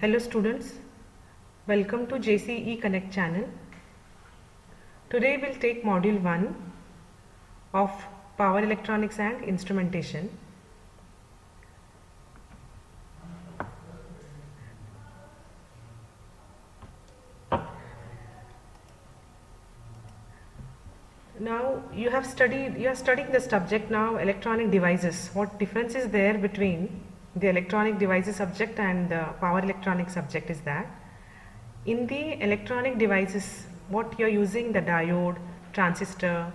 Hello students, welcome to JCE Connect channel. Today we'll take module 1 of Power Electronics and Instrumentation. Now you are studying the subject now, electronic devices. What difference is there between the electronic devices subject and the power electronic subject is that in the electronic devices what you are using, the diode, transistor,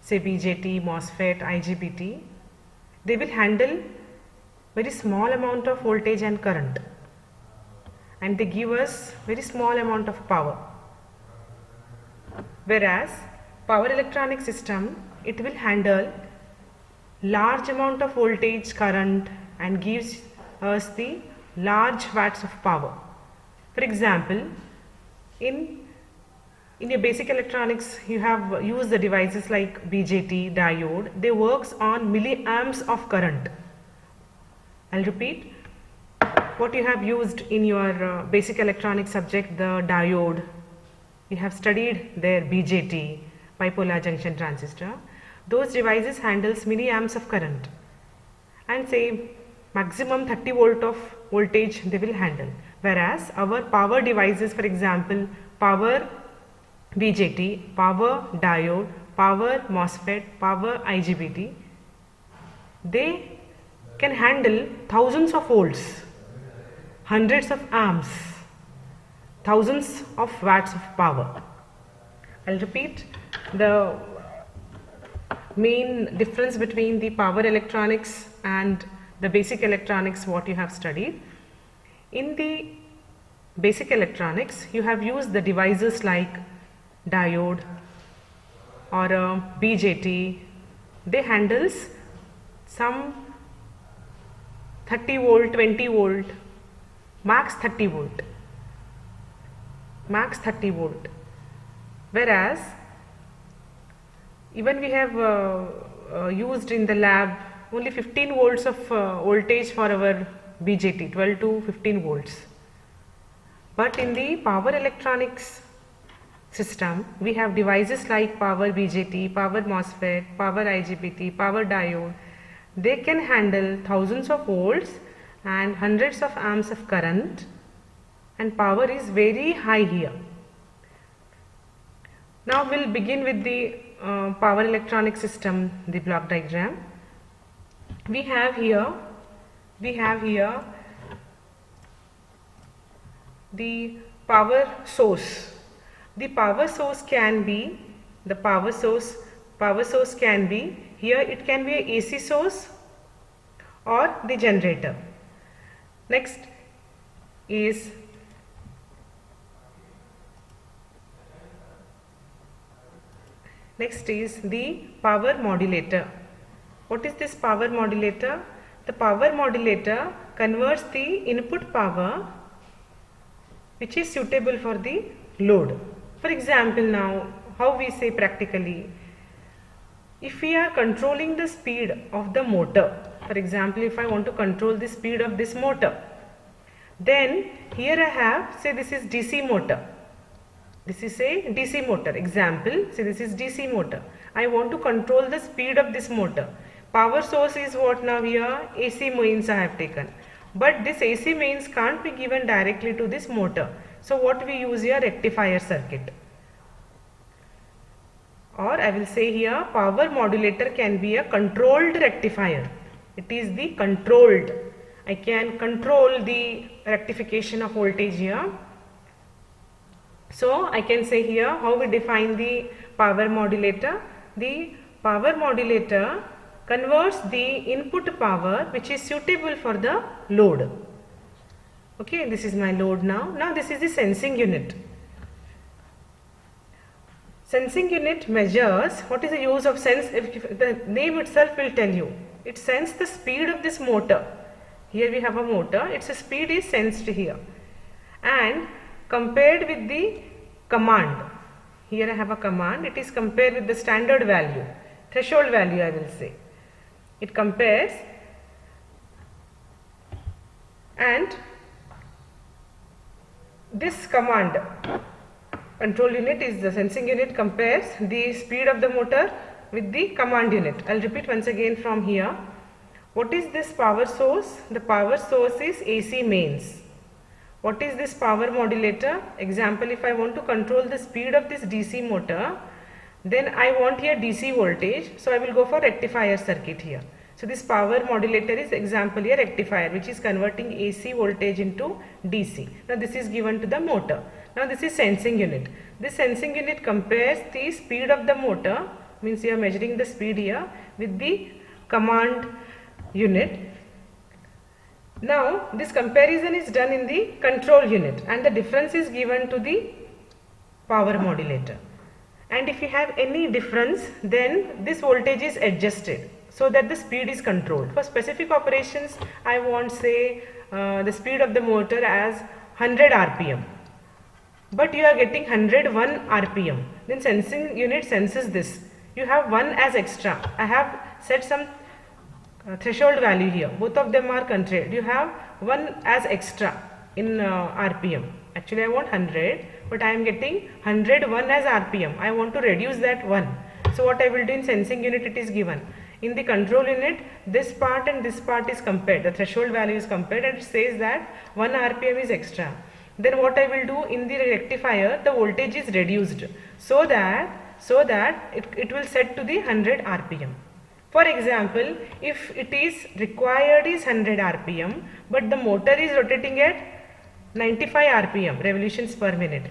say BJT, MOSFET, IGBT, they will handle very small amount of voltage and current and they give us very small amount of power. Whereas power electronic system, it will handle large amount of voltage, current and gives us the large watts of power. For example, in your basic electronics you have used the devices like BJT, diode, they works on milliamps of current. I'll repeat, what you have used in your basic electronics subject, the diode, you have studied their BJT, bipolar junction transistor. Those devices handles milliamps of current and say maximum 30 volt of voltage they will handle. Whereas our power devices, for example, power BJT, power diode, power MOSFET, power IGBT, they can handle thousands of volts, hundreds of amps, thousands of watts of power. I'll repeat the main difference between the power electronics and the basic electronics what you have studied. In the basic electronics you have used the devices like diode or BJT, they handles some 30 volt, 20 volt, max 30 volt, max 30 volt. Whereas even we have used in the lab only 15 volts of voltage for our BJT, 12 to 15 volts. But in the power electronics system, we have devices like power BJT, power MOSFET, power IGBT, power diode. They can handle thousands of volts and hundreds of amps of current, and power is very high here. Now we'll begin with the power electronic system, the block diagram. We have here the power source. The power source can be here, it can be a AC source or the generator. Next is the power modulator. What is this power modulator? The power modulator converts the input power which is suitable for the load. For example, now how we say practically, if we are controlling the speed of the motor, for example, if I want to control the speed of this motor, then here I have, say this is DC motor. This is a DC motor. Example, say this is DC motor. I want to control the speed of this motor. Power source is what now here? AC mains I have taken. But this AC mains can't be given directly to this motor. So what we use here? Rectifier circuit. Or I will say here power modulator can be a controlled rectifier. It is the controlled. I can control the rectification of voltage here. So I can say here how we define the power modulator. The power modulator converts the input power which is suitable for the load. Okay, this is my load now. Now this is the sensing unit. Sensing unit measures, what is the use of sense? If the name itself will tell you. It senses the speed of this motor. Here we have a motor, its speed is sensed here. And compared with the command, here I have a command, it is compared with the standard value, threshold value I will say. It compares and this command control unit is the sensing unit compares the speed of the motor with the command unit. I'll repeat once again from here. What is this power source? The power source is AC mains. What is this power modulator? Example, if I want to control the speed of this DC motor, then I want here DC voltage, so I will go for rectifier circuit here. So this power modulator is example here rectifier, which is converting AC voltage into DC. Now this is given to the motor. Now this is sensing unit. This sensing unit compares the speed of the motor, means you are measuring the speed here, with the command unit. Now this comparison is done in the control unit and the difference is given to the power modulator. And if you have any difference, then this voltage is adjusted so that the speed is controlled. For specific operations, I want say the speed of the motor as 100 rpm, but you are getting 101 rpm. Then sensing unit senses this. You have 1 as extra. I have set some threshold value here. Both of them are controlled. You have 1 as extra in rpm. Actually I want 100, but I am getting 101 as rpm. I want to reduce that 1. So what I will do in sensing unit, it is given. In the control unit, this part and this part is compared. The threshold value is compared and it says that 1 rpm is extra. Then what I will do in the rectifier, the voltage is reduced so that it will set to the 100 rpm. For example, if it is required is 100 rpm, but the motor is rotating at 95 rpm, revolutions per minute.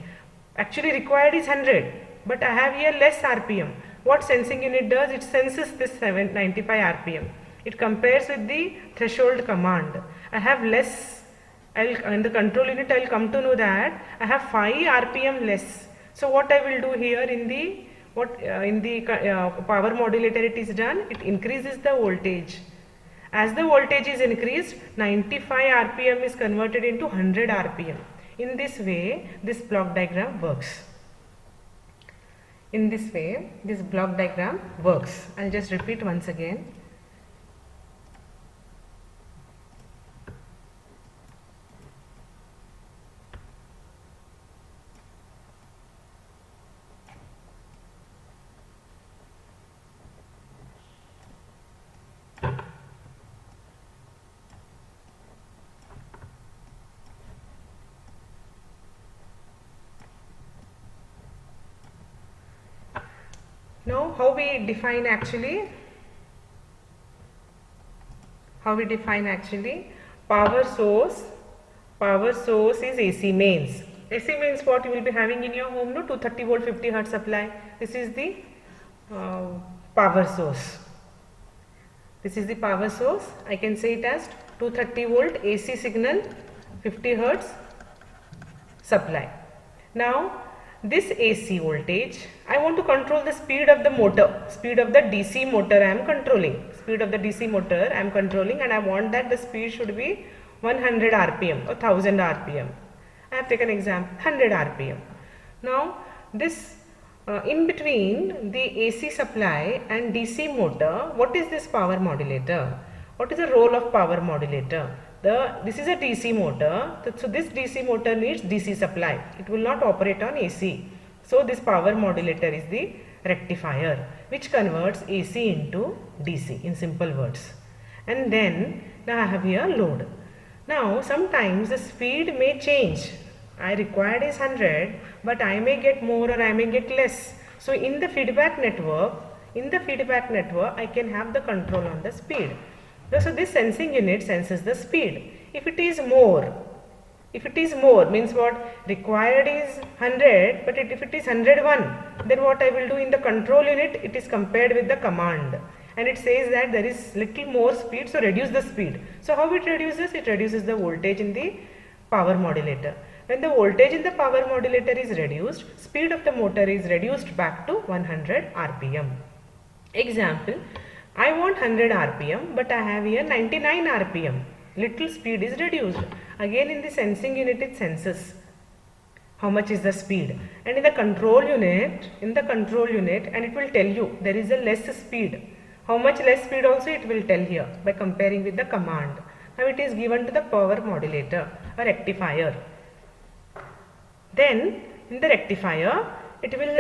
Actually required is 100, but I have here less rpm. What sensing unit does? It senses this 95 rpm. It compares with the threshold command. I have less. In the control unit, I will come to know that I have 5 rpm less. So what I will do here in the power modulator, it is done. It increases the voltage. As the voltage is increased, 95 rpm is converted into 100 rpm. In this way, this block diagram works. In this way, this block diagram works. I'll just repeat once again. Now how we define actually? Power source is AC mains. AC mains what you will be having in your home, no? 230 volt 50 hertz supply. This is the power source. This is the power source. I can say it as 230 volt AC signal 50 hertz supply. Now this AC voltage, I want to control the speed of the motor, speed of the DC motor I am controlling. Speed of the DC motor I am controlling and I want that the speed should be 100 rpm or 1000 rpm. I have taken example 100 rpm. Now this in between the AC supply and DC motor, what is this power modulator? What is the role of power modulator? This is a DC motor, so this DC motor needs DC supply. It will not operate on AC. So this power modulator is the rectifier which converts AC into DC in simple words. And then now I have here load. Now sometimes the speed may change. I required is 100, but I may get more or I may get less. So in the feedback network, I can have the control on the speed. So this sensing unit senses the speed. If it is more means what? Required is 100, but if it is 101, then what I will do in the control unit, it is compared with the command and it says that there is little more speed, so reduce the speed. So how it reduces? It reduces the voltage in the power modulator. When the voltage in the power modulator is reduced, speed of the motor is reduced back to 100 rpm. Example, I want 100 rpm, but I have here 99 rpm. Little speed is reduced. Again in the sensing unit it senses how much is the speed. And in the control unit, and it will tell you there is a less speed. How much less speed also it will tell here by comparing with the command. Now it is given to the power modulator, a rectifier. Then in the rectifier, it will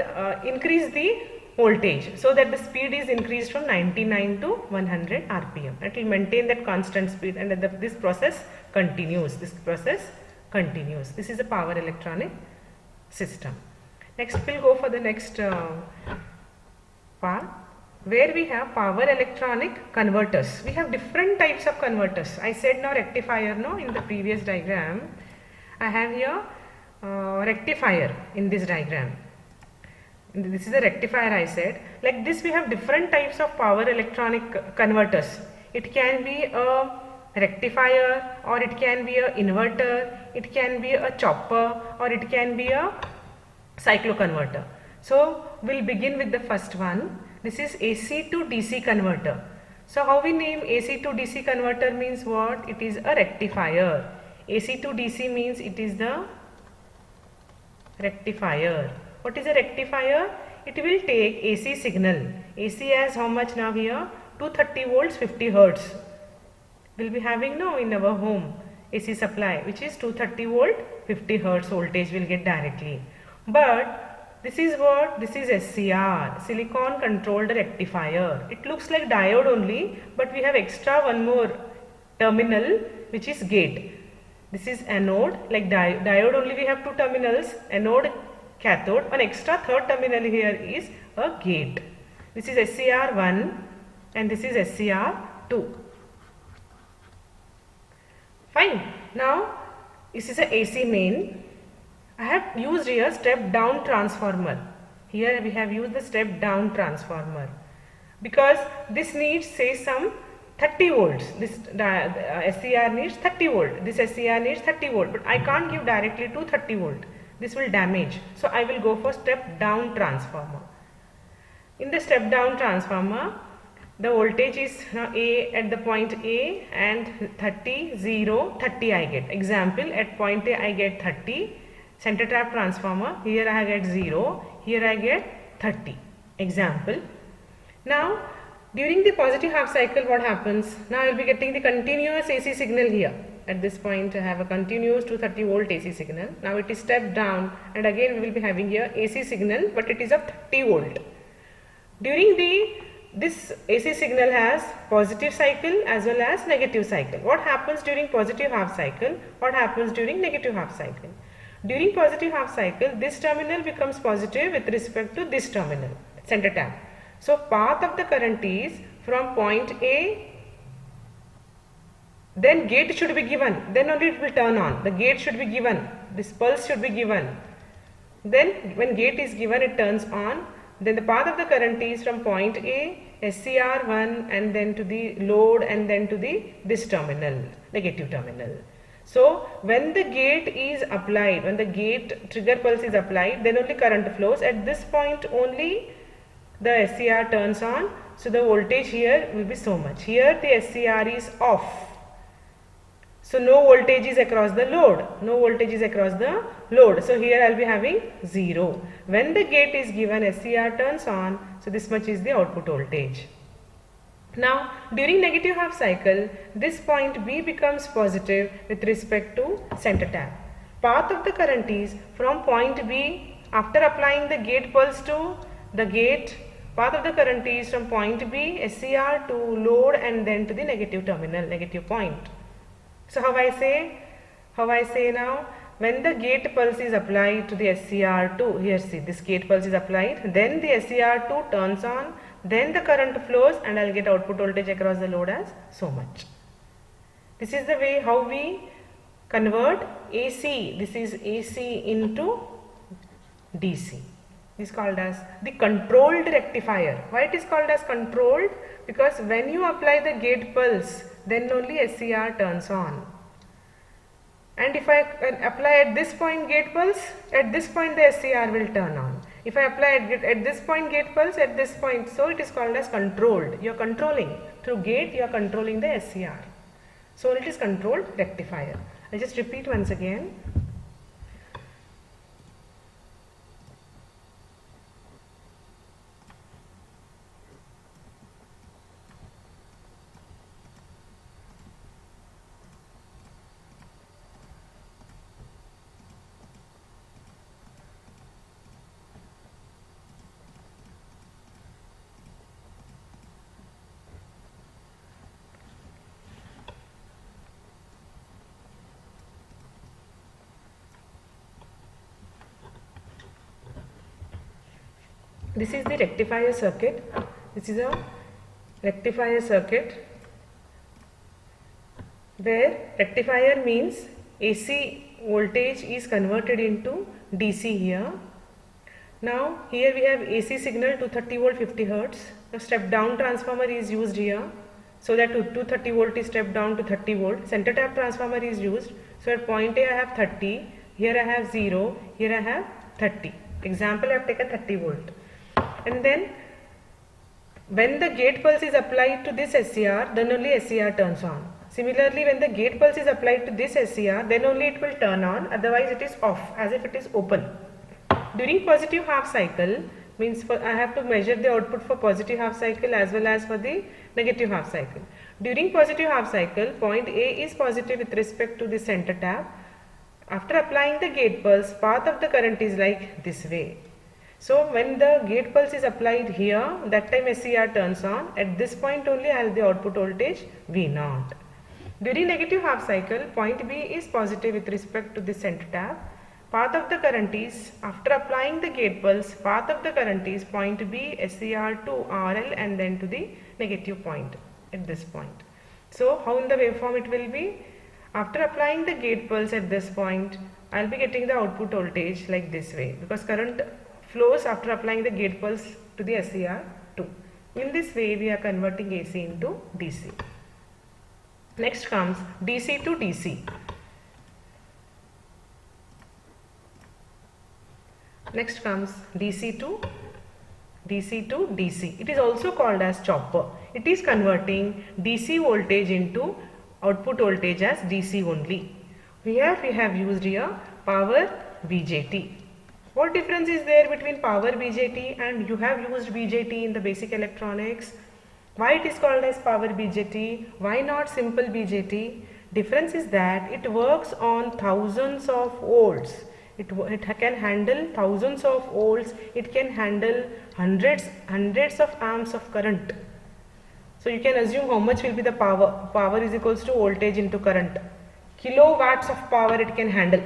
increase the voltage so that the speed is increased from 99 to 100 rpm. It will maintain that constant speed, and this process continues. This is a power electronic system. Next we'll go for the next part, where we have power electronic converters. We have different types of converters. I said now rectifier, no, in the previous diagram. I have here rectifier in this diagram. This is a rectifier, I said. Like this, we have different types of power electronic converters. It can be a rectifier, or it can be a inverter, it can be a chopper, or it can be a cycloconverter. So we'll begin with the first one. This is AC to DC converter. So how we name AC to DC converter means what? It is a rectifier. AC to DC means it is the rectifier. What is a rectifier? It will take AC signal. AC as how much now here? 230 volts 50 hertz. We'll be having now in our home AC supply, which is 230 volt 50 hertz voltage will get directly. But this is what? This is SCR, silicon controlled rectifier. It looks like diode only, but we have extra one more terminal, which is gate. This is anode, like diode only we have two terminals, anode, cathode. One extra third terminal here is a gate. This is SCR1 and this is SCR2. Fine. Now this is a AC main. I have used here step down transformer. Here we have used the step down transformer because this needs say some 30 volts. This SCR needs 30 volt. This SCR needs 30 volt, but I can't give directly to 30 volt. This will damage. So I will go for step down transformer. In the step down transformer, the voltage is A at the point A and 30, 0, 30 I get. Example, at point A I get 30. Center tap transformer, here I get 0, here I get 30. Example. Now, during the positive half cycle, what happens? Now I will be getting the continuous AC signal here. At this point, I have a continuous 230 volt AC signal. Now it is stepped down, and again we will be having here AC signal, but it is of 30 volt. During this AC signal has positive cycle as well as negative cycle. What happens during positive half cycle? What happens during negative half cycle? During positive half cycle, this terminal becomes positive with respect to this terminal, center tap. So path of the current is from point A, then gate should be given, then only it will turn on. The gate should be given, this pulse should be given. Then when gate is given, it turns on. Then the path of the current is from point A, SCR1, and then to the load, and then to this terminal, negative terminal. So when the gate is applied, when the gate trigger pulse is applied, then only current flows. At this point only the SCR turns on. So the voltage here will be so much. Here the SCR is off. So no voltage is across the load. No voltage is across the load. So here I will be having 0. When the gate is given, SCR turns on. So this much is the output voltage. Now during negative half cycle, this point B becomes positive with respect to center tap. Path of the current is from point B, after applying the gate pulse to the gate, path of the current is from point B, SCR to load, and then to the negative terminal, negative point. So how I say now, when the gate pulse is applied to the SCR2, here see this gate pulse is applied, then the SCR2 turns on, then the current flows, and I will get output voltage across the load as so much. This is the way how we convert AC, this is AC into DC. This is called as the controlled rectifier. Why it is called as controlled? Because when you apply the gate pulse, then only SCR turns on. And if I apply at this point gate pulse, at this point the SCR will turn on. If I apply at this point gate pulse, at this point, so it is called as controlled. You are controlling through gate, you are controlling the SCR. So it is controlled rectifier. I just repeat once again. This is the rectifier circuit. This is a rectifier circuit where rectifier means AC voltage is converted into DC here. Now here we have AC signal 230 volt 50 hertz. A step down transformer is used here, so that 230 volt is stepped down to 30 volt. Center tap transformer is used. So at point A I have 30, here I have 0, here I have 30. Example, I have taken 30 volt. And then when the gate pulse is applied to this SCR, then only SCR turns on. Similarly, when the gate pulse is applied to this SCR, then only it will turn on, otherwise it is off, as if it is open. During positive half cycle, means I have to measure the output for positive half cycle as well as for the negative half cycle. During positive half cycle, point A is positive with respect to the center tap. After applying the gate pulse, path of the current is like this way. So when the gate pulse is applied here, that time SCR turns on. At this point only I have the output voltage V0. During negative half cycle, point B is positive with respect to the center tap. Path of the current is, after applying the gate pulse, path of the current is point B SCR to RL and then to the negative point at this point. So how in the waveform it will be? After applying the gate pulse at this point, I will be getting the output voltage like this way, because current flows after applying the gate pulse to the SCR2. In this way we are converting AC into DC. Next comes DC to DC. Next comes DC to DC. It is also called as chopper. It is converting DC voltage into output voltage as DC only. Here we have used here power BJT. What difference is there between power BJT and you have used BJT in the basic electronics? Why it is called as power BJT? Why not simple BJT? Difference is that it works on thousands of volts. It can handle thousands of volts. It can handle hundreds of amps of current. So you can assume how much will be the power. Power is equals to voltage into current. Kilowatts of power it can handle.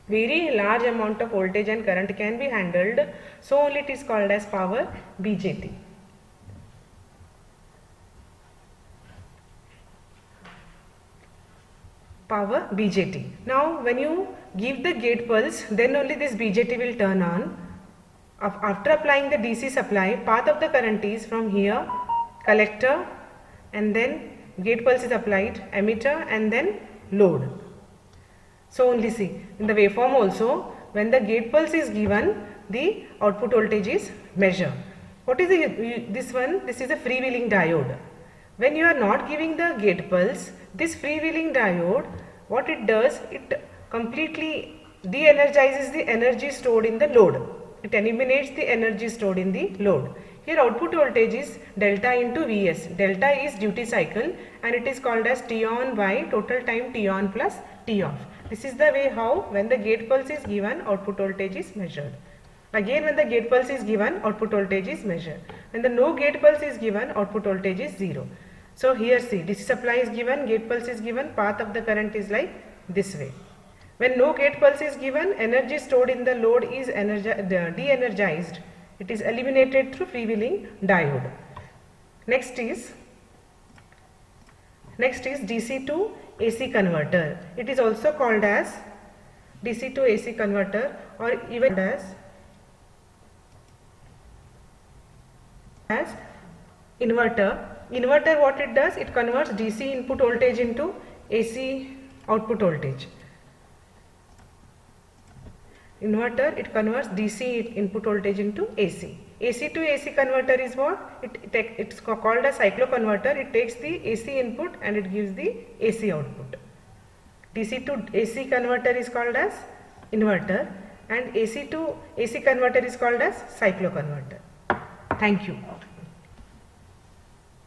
Very large amount of voltage and current can be handled. So only it is called as power BJT. Power BJT. Now when you give the gate pulse, then only this BJT will turn on. After applying the DC supply, path of the current is from here, collector, and then gate pulse is applied, emitter, and then load. So only see, in the waveform also, when the gate pulse is given, the output voltage is measured. What is this one? This is a freewheeling diode. When you are not giving the gate pulse, this freewheeling diode, what it does, it completely de-energizes the energy stored in the load. It eliminates the energy stored in the load. Here output voltage is delta into Vs. Delta is duty cycle and it is called as T on by total time T on plus T off. This is the way how when the gate pulse is given, output voltage is measured. Again when the gate pulse is given, output voltage is measured. When the no gate pulse is given, output voltage is 0. So here see, DC supply is given, gate pulse is given, path of the current is like this way. When no gate pulse is given, energy stored in the load is de-energized. It is eliminated through freewheeling diode. Next is DC to AC converter. It is also called as DC to AC converter or even as inverter. Inverter, what it does, it converts DC input voltage into AC output voltage. Inverter, it converts DC input voltage into AC. AC to AC converter is what? It's called a cycloconverter. It takes the AC input and it gives the AC output. DC to AC converter is called as inverter and AC to AC converter is called as cycloconverter. Thank you.